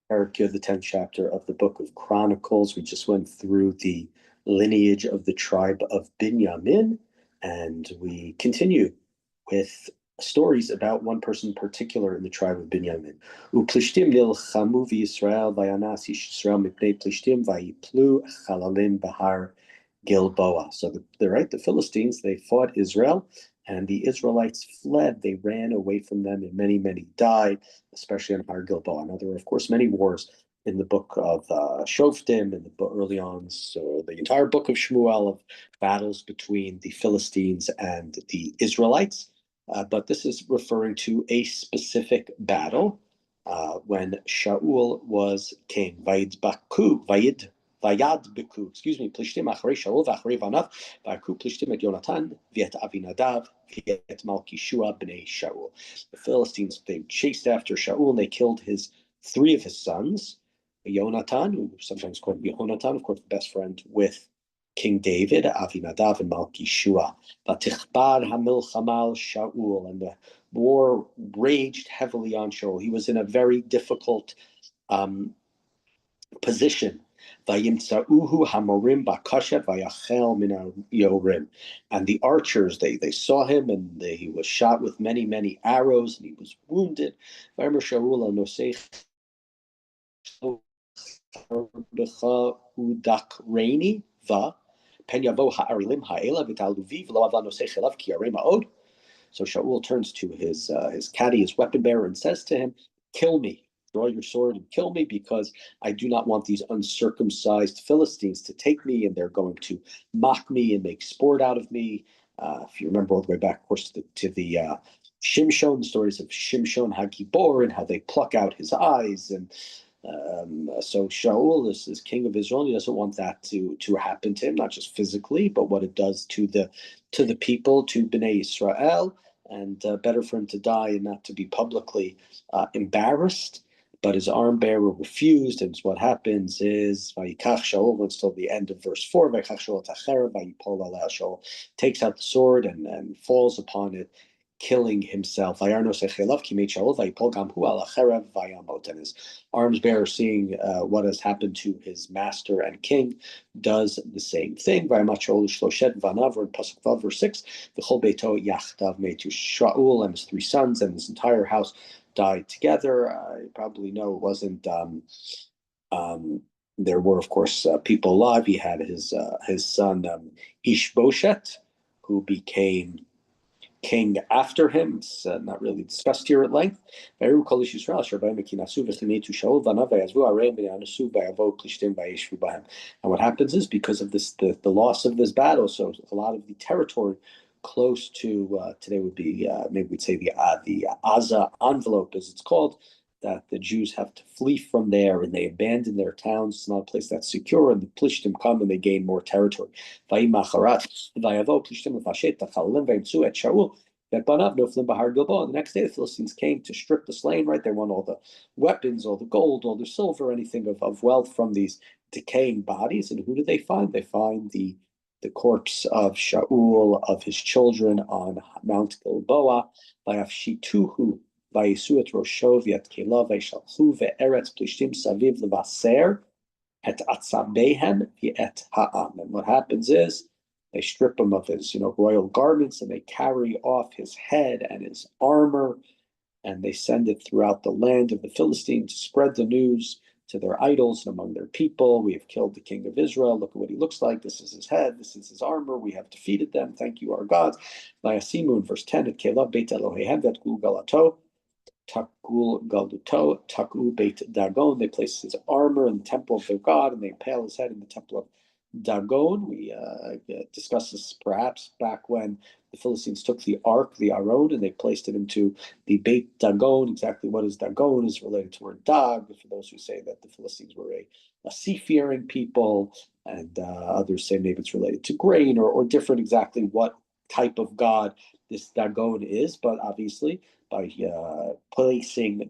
Parakir, the 10th chapter of the book of Chronicles. We just went through the lineage of the tribe of Binyamin, and we continue with stories about one person in particular in the tribe of Binyamin. Uplishtim nilchamu v'Yisrael vayanas Yisrael mipnei Plishtim vayiplu chalalim bahar Gilboa. So the Philistines, they fought Israel, and the Israelites fled. They ran away from them, and many, many died, especially on Har Gilboa. Now, there were, of course, many wars in the book of Shoftim, in the book early on, so the entire book of Shmuel, of battles between the Philistines and the Israelites. But this is referring to a specific battle when Shaul was king. Vayad Biku, excuse me, Plishtim Achrei Shaul v'Achrei Vanav, Vayaku Plishtim et Yonatan v'et Avinadav v'et Malkishua b'nei Shaul. The Philistines, they chased after Shaul and they killed three of his sons, Yonatan, who sometimes called Yehonatan, of course, the best friend with King David, Avinadav and Malkishua. Vatichbar hamilchamal Shaul, and the war raged heavily on Shaul. He was in a very difficult position. Vayimtzauhu hamorim bakashet vayachel min yorim, and the archers they saw him, and he was shot with many many arrows, and he was wounded. Vayimer Shaul anosech udak reini va pen yavo ha'arilim ha'ela v'taluvi v'lo avla nosech elav ki yarei ma'od. So Shaul turns to his caddy, his weapon bearer, and says to him, "Kill me. Draw your sword and kill me, because I do not want these uncircumcised Philistines to take me, and they're going to mock me and make sport out of me." If you remember all the way back, of course, to the Shimshon, the stories of Shimshon Hagibor, and how they pluck out his eyes. And so Shaul is king of Israel. He doesn't want that to happen to him, not just physically, but what it does to the people, to Bnei Israel. And better for him to die and not to be publicly embarrassed. But his arm bearer refused, and what happens is Vayikach Shaul, until the end of verse 4, Vayikach Shaul tacherev vayipol aleh. Shaul takes out the sword and falls upon it, killing himself. And his arms bearer, seeing what has happened to his master and king, does the same thing. Verse 6, Shaul and his three sons and his entire house died together. You probably know it wasn't. There were, of course, people alive. He had his son Ishboshet, who became king after him. It's not really discussed here at length. And what happens is, because of this, the loss of this battle, so a lot of the territory close to today would be maybe we'd say the Aza envelope, as it's called, that the Jews have to flee from there, and they abandon their towns. It's not a place that's secure, and the Plishtim come and they gain more territory. The next day, the Philistines came to strip the slain, right? They want all the weapons, all the gold, all the silver, anything of wealth from these decaying bodies. And who do they find? They find the corpse of Shaul, of his children, on Mount Gilboa. Vayafshituhu vayisuet rosho v'yatkela v'yishalchu ve'eretz plishtim saviv levaser et atzabehem v'et ha'am. And what happens is, they strip him of his royal garments, and they carry off his head and his armor, and they send it throughout the land of the Philistines to spread the news to their idols and among their people. We have killed the king of Israel. Look at what he looks like. This is his head. This is his armor. We have defeated them. Thank you, our gods. Vayasimu, in verse 10, at Kelav Beit Elohehem Vetkul Galato, Takul Galuto, Taku Beit Dagon. They place his armor in the temple of their god, and they impale his head in the temple of Dagon. We discussed this perhaps back when the Philistines took the ark, the Aron, and they placed it into the Beit Dagon. Exactly what is Dagon is related to the word Dag, for those who say that the Philistines were a sea-faring people, and others say maybe it's related to grain, or different exactly what type of god this Dagon is. But obviously, by placing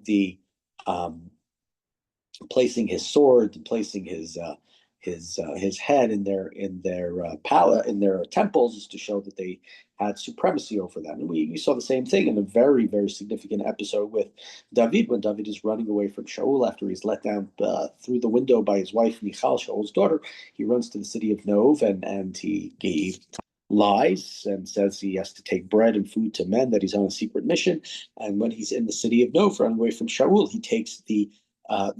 his sword, placing his his head in their in their temples, is to show that they had supremacy over them. And we saw the same thing in a very, very significant episode with David, when David is running away from Shaul after he's let down through the window by his wife Michal, Shaul's daughter. He runs to the city of Nov, and he lies and says he has to take bread and food to men, that he's on a secret mission. And when he's in the city of Nov, running away from Shaul, he takes the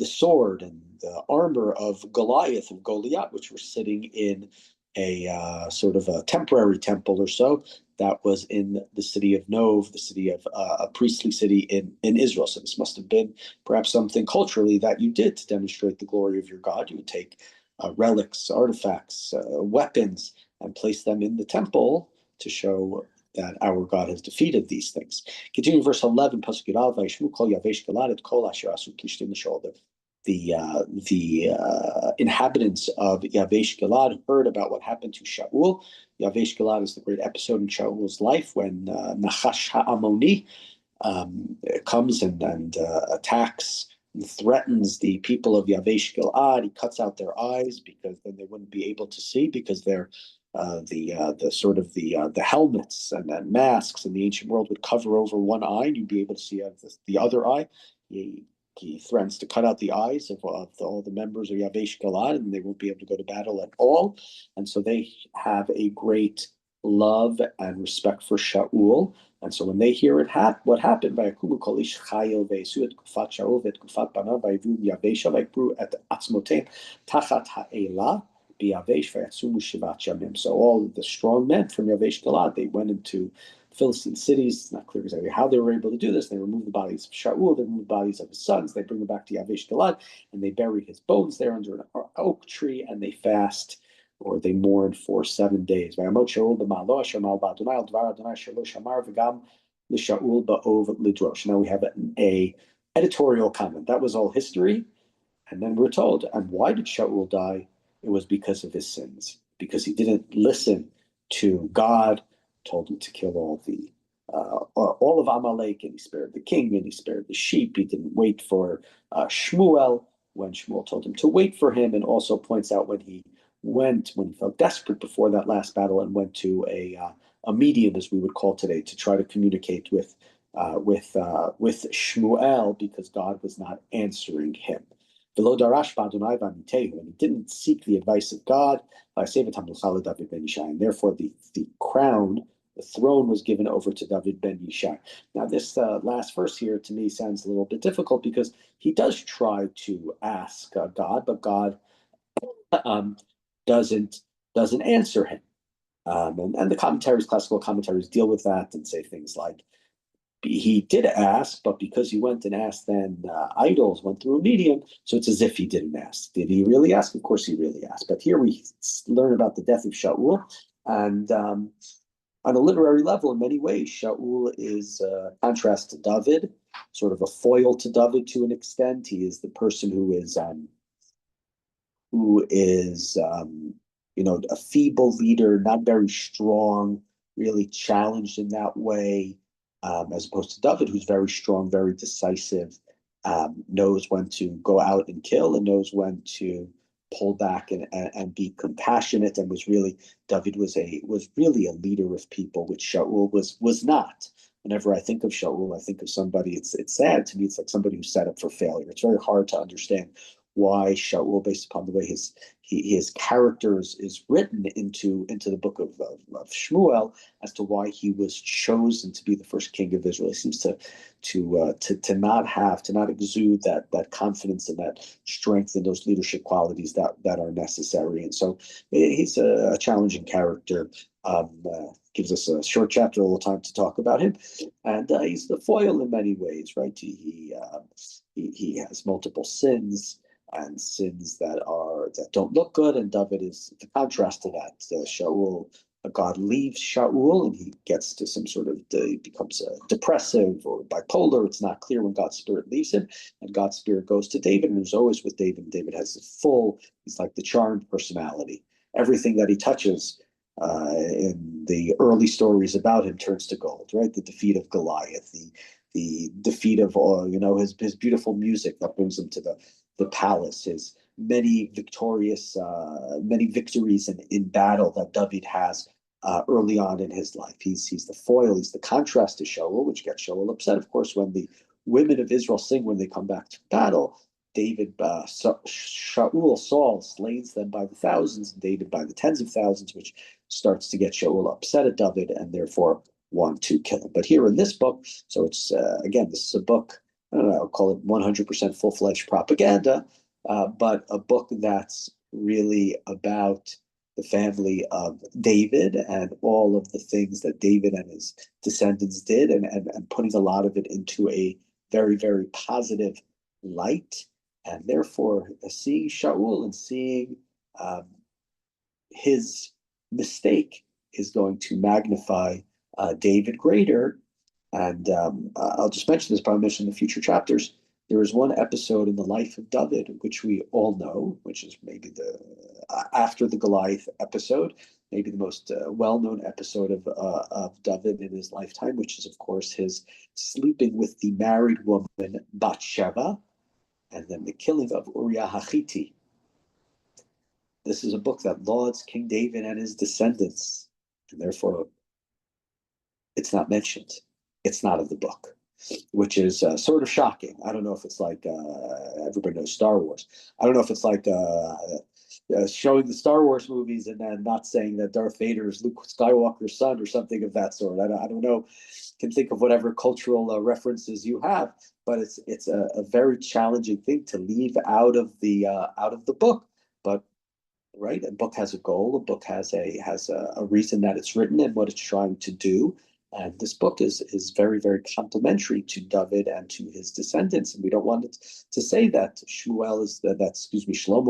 sword and the armor of Goliath and Goliath, which were sitting in a sort of a temporary temple or so that was in the city of Nov, the city of a priestly city in Israel. So this must have been perhaps something culturally that you did to demonstrate the glory of your God. You would take relics, artifacts, weapons, and place them in the temple to show that our God has defeated these things. Continuing verse 11, Pasuk Yud Aleph, Vayishmu kol yavesh galad et kol asher asu plishtim l'shol. The inhabitants of Yavesh Gilad heard about what happened to Shaul. Yavesh Gilad is the great episode in Shaul's life when Nachash HaAmoni comes and attacks and threatens the people of Yavesh Gilad. He cuts out their eyes because then they wouldn't be able to see, because they're the helmets and masks in the ancient world would cover over one eye, and you'd be able to see out of the other eye. He threatens to cut out the eyes of all the members of Yavesh Galad, and they won't be able to go to battle at all. And so they have a great love and respect for Shaul. And so when they hear what happened, so all of the strong men from Yavesh Galad, they went into Philistine cities. It's not clear exactly how they were able to do this. They remove the bodies of Shaul, they remove the bodies of his sons, they bring them back to Yavesh Galad, and they bury his bones there under an oak tree, and they fast, or they mourn for 7 days. Now we have a editorial comment. That was all history. And then we're told, and why did Shaul die? It was because of his sins, because he didn't listen to God, told him to kill all of Amalek, and he spared the king, and he spared the sheep. He didn't wait for Shmuel when Shmuel told him to wait for him, and also points out when he felt desperate before that last battle and went to a medium, as we would call today, to try to communicate with Shmuel, because God was not answering him. And he didn't seek the advice of God. And therefore, the crown, the throne, was given over to David ben Yishai. Now, this last verse here to me sounds a little bit difficult, because he does try to ask God, but God doesn't answer him. And the classical commentaries, deal with that and say things like, he did ask, but because he went and asked, then idols went through a medium, so it's as if he didn't ask. Did he really ask? Of course he really asked. But here we learn about the death of Shaul, and on a literary level, in many ways, Shaul is a contrast to David, sort of a foil to David to an extent. He is the person who is a feeble leader, not very strong, really challenged in that way. As opposed to David, who's very strong, very decisive, knows when to go out and kill, and knows when to pull back and be compassionate, and David was really a leader of people, which Shaul was not. Whenever I think of Shaul, I think of somebody. It's sad to me. It's like somebody who's set up for failure. It's very hard to understand why Shaul, based upon the way his characters is written into the book of Shmuel, as to why he was chosen to be the first king of Israel. He seems to not exude that confidence and that strength and those leadership qualities that are necessary. And so he's a challenging character. Gives us a short chapter, a little time to talk about him, and he's the foil in many ways, right? He has multiple sins, and sins that don't look good, and David is the contrast to that. Shaul, God leaves Shaul, and he gets to some sort of he becomes depressive or bipolar. It's not clear when God's Spirit leaves him, and God's Spirit goes to David, and is always with David. David has he's like the charmed personality. Everything that he touches in the early stories about him turns to gold, right? The defeat of Goliath, the defeat of his beautiful music that brings him to the palace, many victorious, many victories in battle that David has early on in his life. He's the foil, he's the contrast to Shaul, which gets Shaul upset, of course, when the women of Israel sing when they come back to battle. Shaul, Saul slays them by the thousands, David by the tens of thousands, which starts to get Shaul upset at David and therefore want to kill him. But here in this book, so it's again, this is a book, I don't know, I'll call it 100% full-fledged propaganda, but a book that's really about the family of David and all of the things that David and his descendants did, and putting a lot of it into a very, very positive light. And therefore, seeing Shaul and seeing his mistake is going to magnify David greater. And I'll just mention this, probably mention in the future chapters. There is one episode in the life of David, which we all know, which is maybe the after the Goliath episode, maybe the most well-known episode of David in his lifetime, which is, of course, his sleeping with the married woman Bathsheba, and then the killing of Uriah Hachiti. This is a book that lauds King David and his descendants, and therefore it's not mentioned. It's not of the book, which is sort of shocking. I don't know if it's like everybody knows Star Wars. I don't know if it's like showing the Star Wars movies and then not saying that Darth Vader is Luke Skywalker's son or something of that sort. I don't know. Can think of whatever cultural references you have, but it's a very challenging thing to leave out of the book. But right, a book has a goal. A book has a reason that it's written and what it's trying to do. And this book is very, very complimentary to David and to his descendants. And we don't want it to say that Shlomo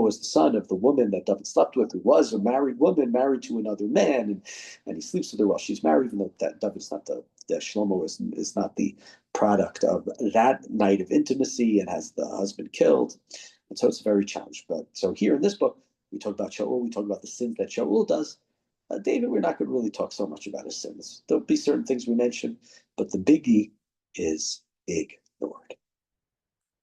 is the son of the woman that David slept with, who was a married woman, married to another man, and he sleeps with her while she's married, even though that David's not that Shlomo is not the product of that night of intimacy and has the husband killed. And so it's very challenged. But so here in this book, we talk about Shaul, we talk about the sins that Shaul does. David, we're not going to really talk so much about his sins. There'll be certain things we mention, but the biggie is ignored.